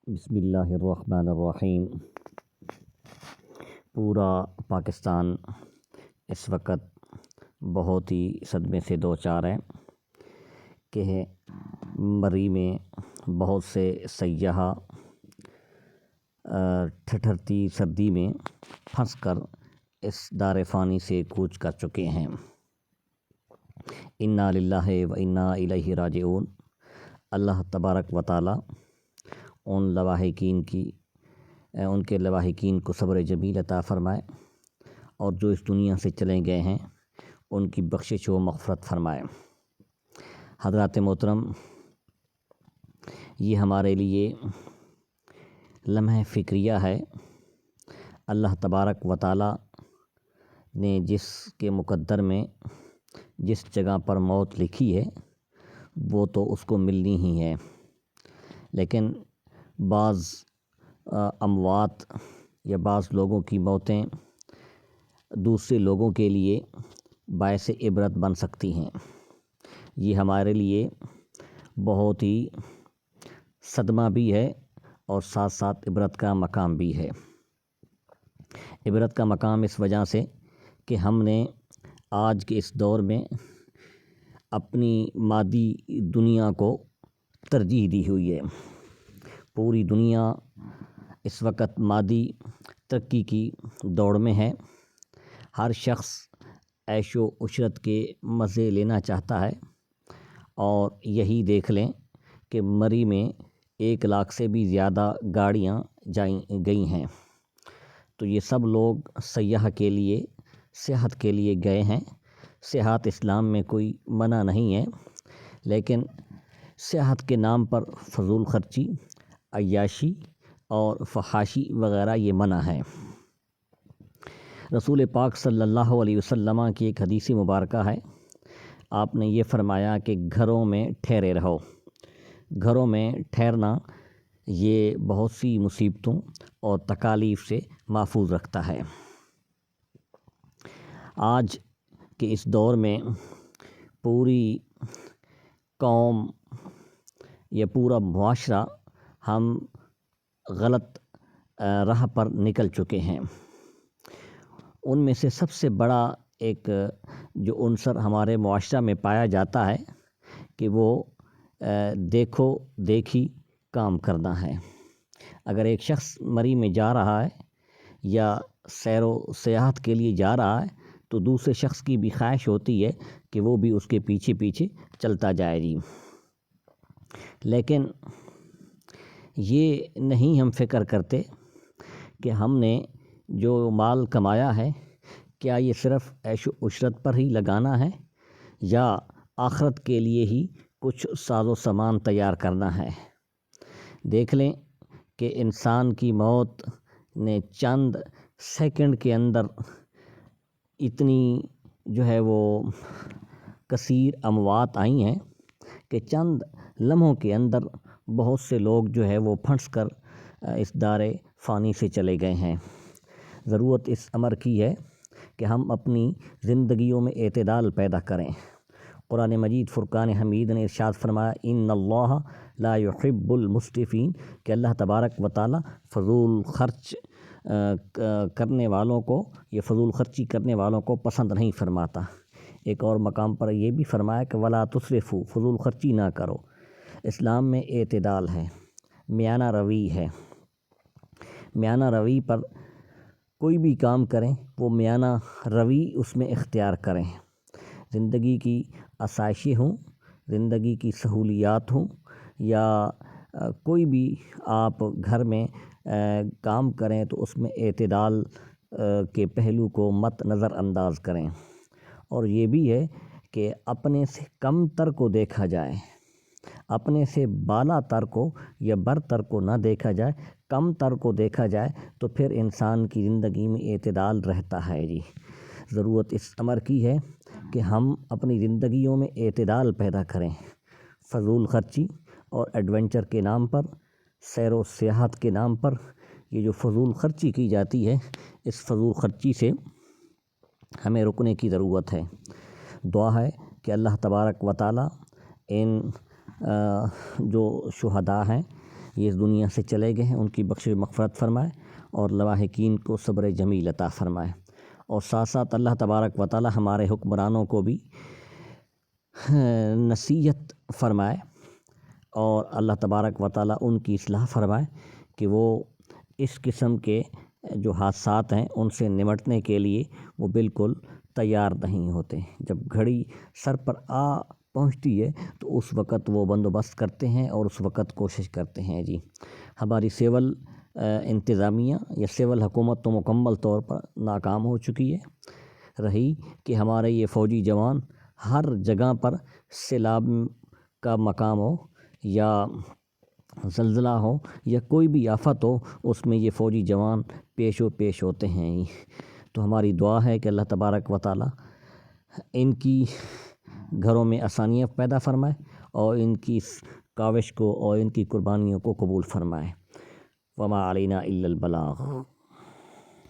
بسم اللہ الرحمن الرحیم۔ پورا پاکستان اس وقت بہت ہی صدمے سے دو چار ہے کہ مری میں بہت سے سیاح ٹھٹھرتی سردی میں پھنس کر اس دار فانی سے کوچ کر چکے ہیں۔ انا للہ و انا الیہ راجعون۔ اللہ تبارک و تعالی ان کے لواحقین کو صبر جمیل عطا فرمائے اور جو اس دنیا سے چلے گئے ہیں ان کی بخشش و مغفرت فرمائے۔ حضرات محترم، یہ ہمارے لیے لمحہ فکریہ ہے۔ اللہ تبارک و تعالی نے جس کے مقدر میں جس جگہ پر موت لکھی ہے وہ تو اس کو ملنی ہی ہے، لیکن بعض اموات یا بعض لوگوں کی موتیں دوسرے لوگوں کے لیے باعث عبرت بن سکتی ہیں۔ یہ ہمارے لیے بہت ہی صدمہ بھی ہے اور ساتھ ساتھ عبرت کا مقام بھی ہے۔ عبرت کا مقام اس وجہ سے کہ ہم نے آج کے اس دور میں اپنی مادی دنیا کو ترجیح دی ہوئی ہے۔ پوری دنیا اس وقت مادی ترقی کی دوڑ میں ہے۔ ہر شخص عیش و عشرت کے مزے لینا چاہتا ہے، اور یہی دیکھ لیں کہ مری میں 1 لاکھ سے بھی زیادہ گاڑیاں گئی ہیں۔ تو یہ سب لوگ سیاح کے لیے، سیاحت کے لیے گئے ہیں۔ سیاحت اسلام میں کوئی منع نہیں ہے، لیکن سیاحت کے نام پر فضول خرچی، عیاشی اور فحاشی وغیرہ یہ منع ہے۔ رسول پاک صلی اللہ علیہ وسلم کی ایک حدیث مبارکہ ہے۔ آپ نے یہ فرمایا کہ گھروں میں ٹھہرے رہو۔ گھروں میں ٹھہرنا یہ بہت سی مصیبتوں اور تکالیف سے محفوظ رکھتا ہے۔ آج کے اس دور میں پوری قوم یا پورا معاشرہ ہم غلط راہ پر نکل چکے ہیں۔ ان میں سے سب سے بڑا ایک جو عنصر ہمارے معاشرہ میں پایا جاتا ہے کہ وہ دیکھو دیکھی کام کرنا ہے۔ اگر ایک شخص مری میں جا رہا ہے یا سیر و سیاحت کے لیے جا رہا ہے تو دوسرے شخص کی بھی خواہش ہوتی ہے کہ وہ بھی اس کے پیچھے پیچھے چلتا جائے جی۔ لیکن یہ نہیں ہم فکر کرتے کہ ہم نے جو مال کمایا ہے کیا یہ صرف عیش و عشرت پر ہی لگانا ہے یا آخرت کے لیے ہی کچھ ساز و سامان تیار کرنا ہے۔ دیکھ لیں کہ انسان کی موت نے چند سیکنڈ کے اندر اتنی جو ہے وہ کثیر اموات آئی ہیں کہ چند لمحوں کے اندر بہت سے لوگ جو ہے وہ پھنس کر اس دار فانی سے چلے گئے ہیں۔ ضرورت اس امر کی ہے کہ ہم اپنی زندگیوں میں اعتدال پیدا کریں۔ قرآن مجید فرقان حمید نے ارشاد فرمایا ان اللہ لا يحب المسرفین، کہ اللہ تبارک و تعالی فضول خرچ کرنے والوں کو یا فضول خرچی کرنے والوں کو پسند نہیں فرماتا۔ ایک اور مقام پر یہ بھی فرمایا کہ ولا تسرفوا، فضول خرچی نہ کرو۔ اسلام میں اعتدال ہے، میانہ روی ہے۔ میانہ روی پر کوئی بھی کام کریں وہ میانہ روی اس میں اختیار کریں۔ زندگی کی آسائشیں ہوں، زندگی کی سہولیات ہوں، یا کوئی بھی آپ گھر میں کام کریں تو اس میں اعتدال کے پہلو کو مد نظر انداز کریں۔ اور یہ بھی ہے کہ اپنے سے کم تر کو دیکھا جائے، اپنے سے بالا تر کو یا برتر کو نہ دیکھا جائے، کم تر کو دیکھا جائے تو پھر انسان کی زندگی میں اعتدال رہتا ہے جی۔ ضرورت اس امر کی ہے کہ ہم اپنی زندگیوں میں اعتدال پیدا کریں۔ فضول خرچی اور ایڈونچر کے نام پر، سیر و سیاحت کے نام پر یہ جو فضول خرچی کی جاتی ہے، اس فضول خرچی سے ہمیں رکنے کی ضرورت ہے۔ دعا ہے کہ اللہ تبارک و تعالی ان جو شہداء ہیں یہ اس دنیا سے چلے گئے ہیں، ان کی بخش مغفرت فرمائے اور لواحقین کو صبر جمیل عطا فرمائے، اور ساتھ ساتھ اللہ تبارک و تعالی ہمارے حکمرانوں کو بھی نصیحت فرمائے اور اللہ تبارک و تعالی ان کی اصلاح فرمائے کہ وہ اس قسم کے جو حادثات ہیں ان سے نمٹنے کے لیے وہ بالکل تیار نہیں ہوتے۔ جب گھڑی سر پر پہنچتی ہے تو اس وقت وہ بندوبست کرتے ہیں اور اس وقت کوشش کرتے ہیں جی۔ ہماری سول انتظامیہ یا سول حکومت تو مکمل طور پر ناکام ہو چکی ہے، رہی کہ ہمارے یہ فوجی جوان ہر جگہ پر سیلاب کا مقام ہو یا زلزلہ ہو یا کوئی بھی آفت ہو، اس میں یہ فوجی جوان پیش ہوتے ہیں۔ تو ہماری دعا ہے کہ اللہ تبارک و تعالی ان کی گھروں میں آسانیاں پیدا فرمائے اور ان کی کاوش کو اور ان کی قربانیوں کو قبول فرمائے۔ وما علینا الا البلاغ۔